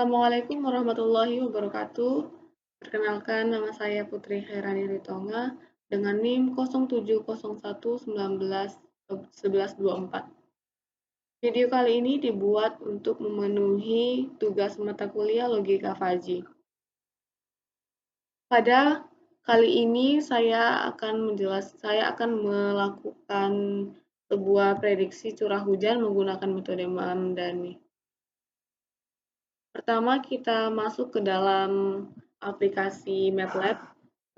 Assalamualaikum warahmatullahi wabarakatuh. Perkenalkan, nama saya Putri Khairani Ritonga dengan NIM 0701191124. Video kali ini dibuat untuk memenuhi tugas mata kuliah Logika Faji. Pada kali ini saya akan melakukan sebuah prediksi curah hujan menggunakan metode Mamdani. Pertama, kita masuk ke dalam aplikasi MATLAB,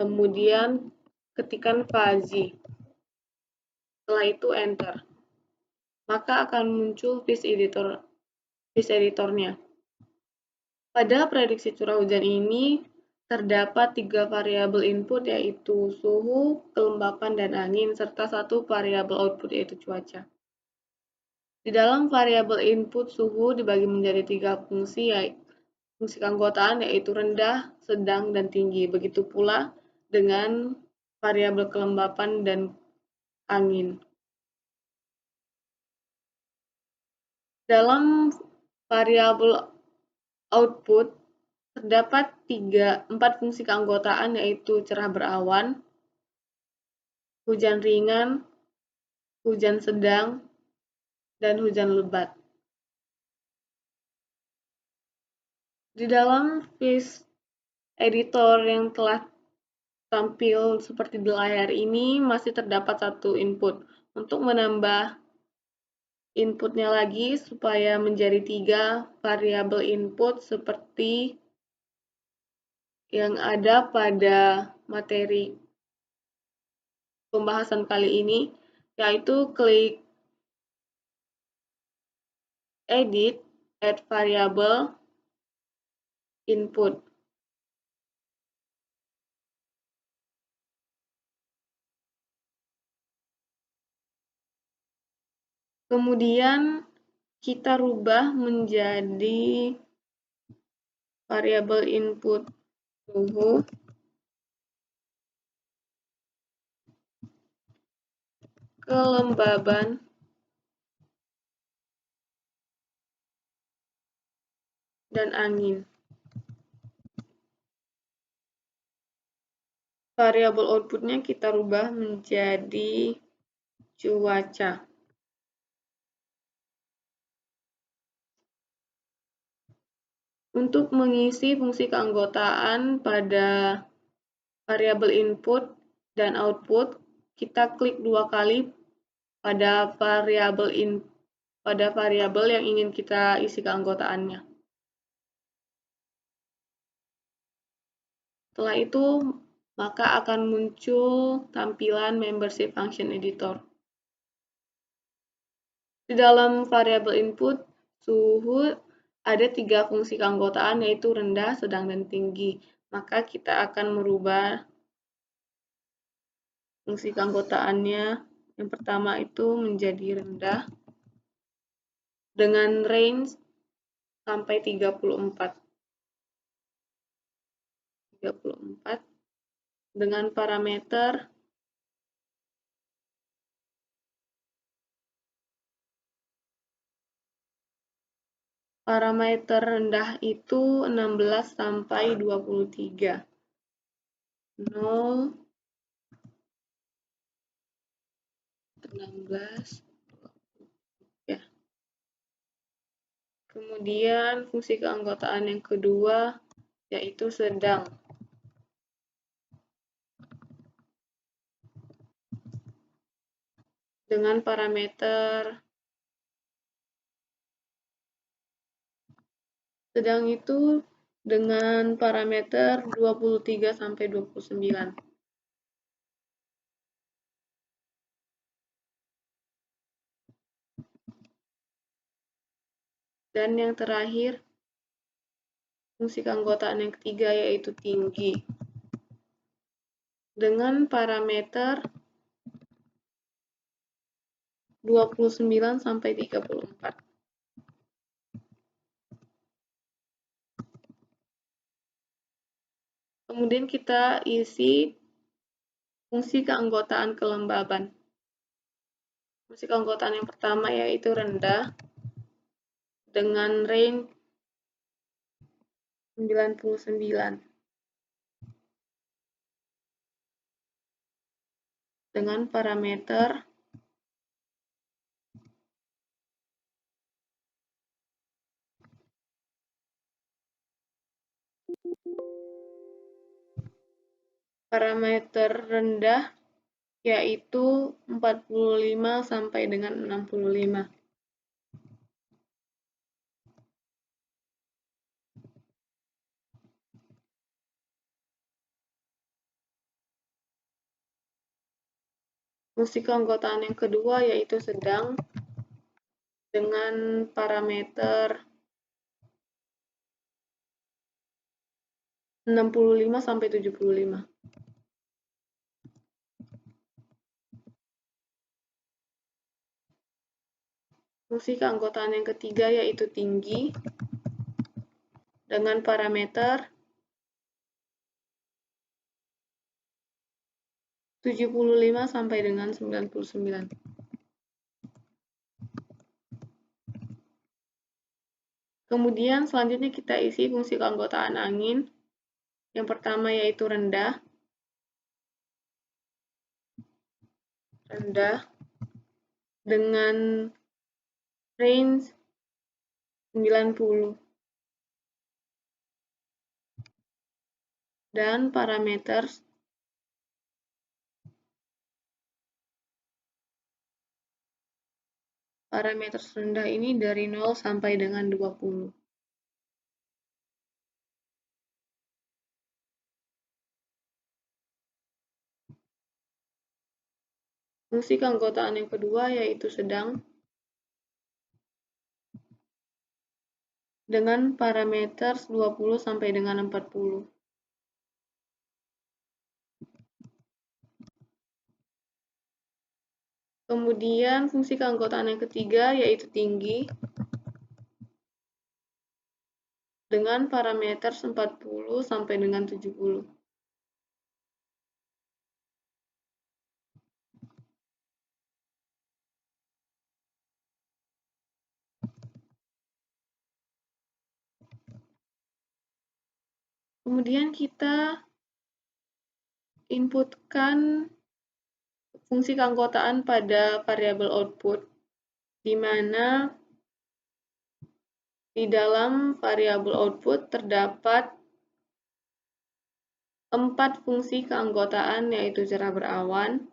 kemudian ketikkan Faji. Setelah itu enter. Maka akan muncul fish editornya. Pada prediksi curah hujan ini terdapat 3 variabel input yaitu suhu, kelembapan, dan angin, serta 1 variabel output yaitu cuaca. Di dalam variabel input suhu dibagi menjadi 3 fungsi yaitu fungsi keanggotaan yaitu rendah, sedang, dan tinggi. Begitu pula dengan variabel kelembapan dan angin. Dalam variabel output terdapat 4 fungsi keanggotaan yaitu cerah berawan, hujan ringan, hujan sedang, dan hujan lebat. Di dalam fish editor yang telah tampil seperti di layar ini masih terdapat 1 input. Untuk menambah inputnya lagi supaya menjadi 3 variabel input seperti yang ada pada materi pembahasan kali ini, yaitu klik edit, add variable, input. Kemudian kita rubah menjadi variabel input suhu, kelembaban, dan angin. Variabel outputnya kita rubah menjadi cuaca. Untuk mengisi fungsi keanggotaan pada variabel input dan output, kita klik 2 kali pada variabel yang ingin kita isi keanggotaannya. Setelah itu, maka akan muncul tampilan membership function editor. Di dalam variabel input suhu ada 3 fungsi keanggotaan yaitu rendah, sedang, dan tinggi. Maka kita akan merubah fungsi keanggotaannya. Yang pertama itu menjadi rendah dengan range sampai 34 dengan parameter rendah itu 16 sampai 23. 0, 16, ya. Kemudian fungsi keanggotaan yang kedua yaitu sedang. Dengan parameter sedang itu dengan parameter 23 sampai 29. Dan yang terakhir, fungsi keanggotaan yang ketiga yaitu tinggi. Dengan parameter 29 sampai 34. Kemudian kita isi fungsi keanggotaan kelembaban. Fungsi keanggotaan yang pertama yaitu rendah dengan range 99 dengan parameter rendah yaitu 45 sampai dengan 65. Fungsi keanggotaan yang kedua yaitu sedang dengan parameter 65 sampai 75. Fungsi keanggotaan yang ketiga yaitu tinggi dengan parameter 75 sampai dengan 99. Kemudian selanjutnya kita isi fungsi keanggotaan angin. Yang pertama yaitu rendah dengan range 90 dan parameter rendah ini dari 0 sampai dengan 20. Fungsi keanggotaan yang kedua yaitu sedang dengan parameter 20 sampai dengan 40. Kemudian fungsi keanggotaan yang ketiga yaitu tinggi dengan parameter 40 sampai dengan 70. Kemudian kita inputkan fungsi keanggotaan pada variabel output, di mana di dalam variabel output terdapat 4 fungsi keanggotaan yaitu cerah berawan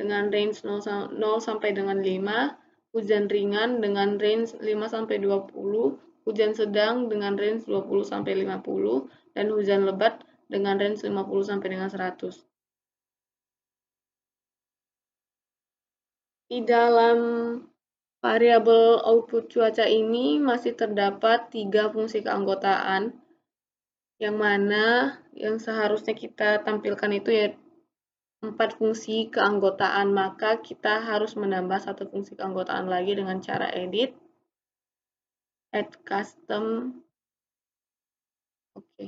dengan range 0 sampai dengan 5, hujan ringan dengan range 5 sampai 20, hujan sedang dengan range 20 sampai 50, dan hujan lebat dengan range 50 sampai dengan 100. Di dalam variabel output cuaca ini masih terdapat 3 fungsi keanggotaan, yang mana yang seharusnya kita tampilkan itu ya 4 fungsi keanggotaan, maka kita harus menambah 1 fungsi keanggotaan lagi dengan cara edit, add custom, oke.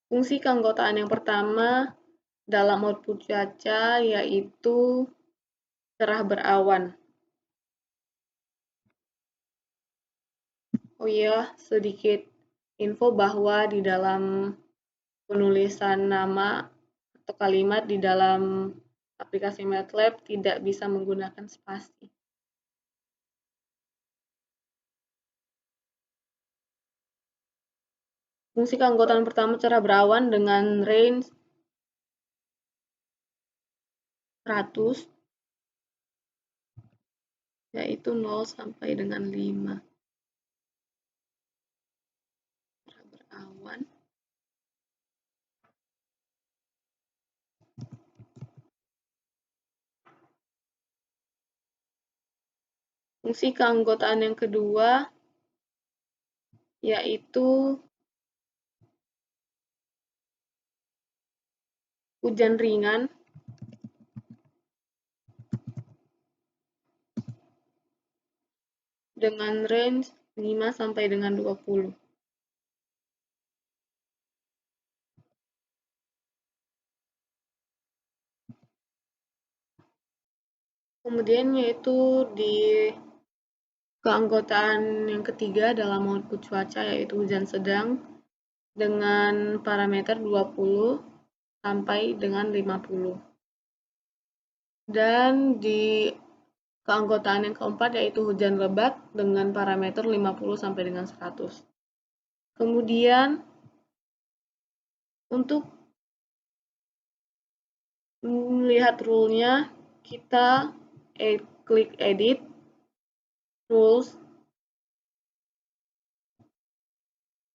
Fungsi keanggotaan yang pertama dalam output cuaca yaitu cerah berawan. Oh iya, sedikit info bahwa di dalam penulisan nama atau kalimat di dalam aplikasi MATLAB tidak bisa menggunakan spasi. Fungsi keanggotaan pertama cerah berawan dengan range 100, yaitu 0 sampai dengan 5. Cerah berawan. Fungsi keanggotaan yang kedua yaitu hujan ringan dengan range 5 sampai dengan 20. Kemudian yaitu di Keanggotaan yang ketiga dalam output cuaca yaitu hujan sedang dengan parameter 20 sampai dengan 50. Dan di keanggotaan yang keempat yaitu hujan lebat dengan parameter 50 sampai dengan 100. Kemudian untuk melihat rule-nya, kita klik edit, rules,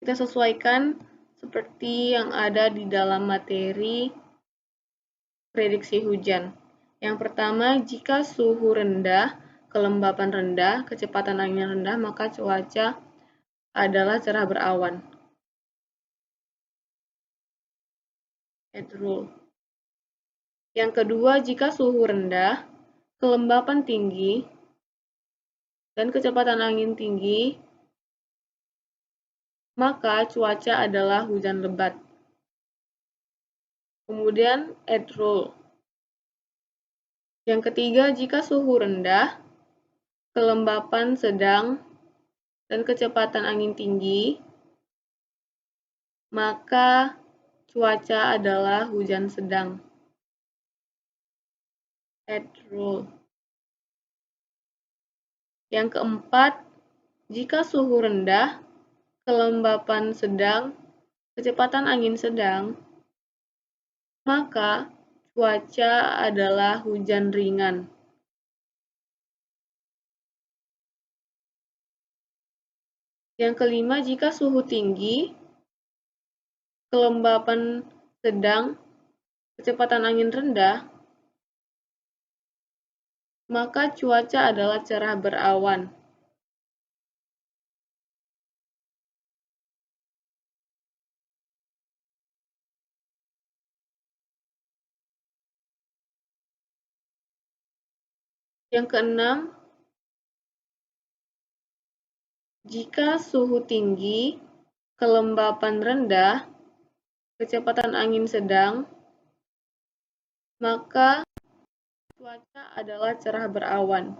kita sesuaikan seperti yang ada di dalam materi prediksi hujan. Yang pertama, jika suhu rendah, kelembapan rendah, kecepatan angin rendah, maka cuaca adalah cerah berawan. Add rule. Yang kedua, jika suhu rendah, kelembapan tinggi, dan kecepatan angin tinggi, maka cuaca adalah hujan lebat. Kemudian add rule. Yang ketiga, jika suhu rendah, kelembapan sedang, dan kecepatan angin tinggi, maka cuaca adalah hujan sedang. Add rule. Yang keempat, jika suhu rendah, kelembapan sedang, kecepatan angin sedang, maka cuaca adalah hujan ringan. Yang kelima, jika suhu tinggi, kelembapan sedang, kecepatan angin rendah, maka cuaca adalah cerah berawan. Yang keenam, jika suhu tinggi, kelembapan rendah, kecepatan angin sedang, maka cuaca adalah cerah berawan.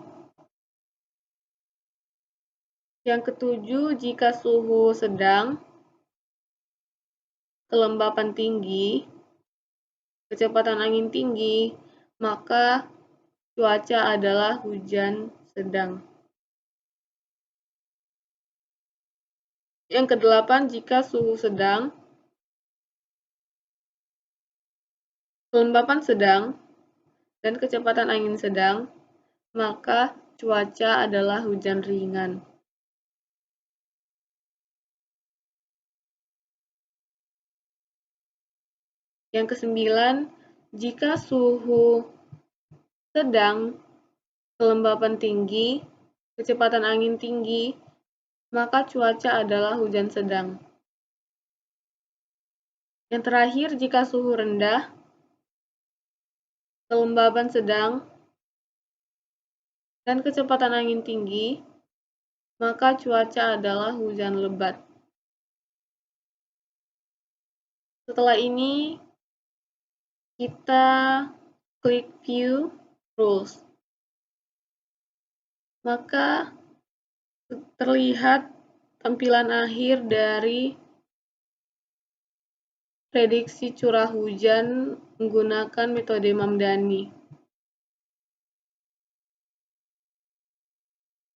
Yang ketujuh, jika suhu sedang, kelembapan tinggi, kecepatan angin tinggi, maka cuaca adalah hujan sedang. Yang kedelapan, jika suhu sedang, kelembapan sedang, dan kecepatan angin sedang, maka cuaca adalah hujan ringan. Yang kesembilan, jika suhu sedang, kelembapan tinggi, kecepatan angin tinggi, maka cuaca adalah hujan sedang. Yang terakhir, jika suhu rendah, kelembapan sedang, dan kecepatan angin tinggi, maka cuaca adalah hujan lebat. Setelah ini, kita klik View Rules. Maka terlihat tampilan akhir dari prediksi curah hujan menggunakan metode Mamdani,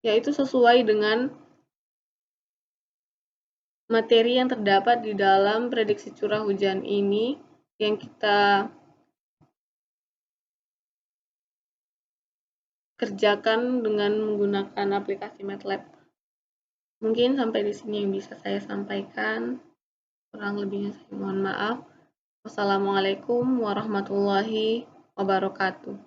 yaitu sesuai dengan materi yang terdapat di dalam prediksi curah hujan ini yang kita kerjakan dengan menggunakan aplikasi MATLAB. Mungkin sampai di sini yang bisa saya sampaikan. Kurang lebihnya saya mohon maaf. Wassalamualaikum warahmatullahi wabarakatuh.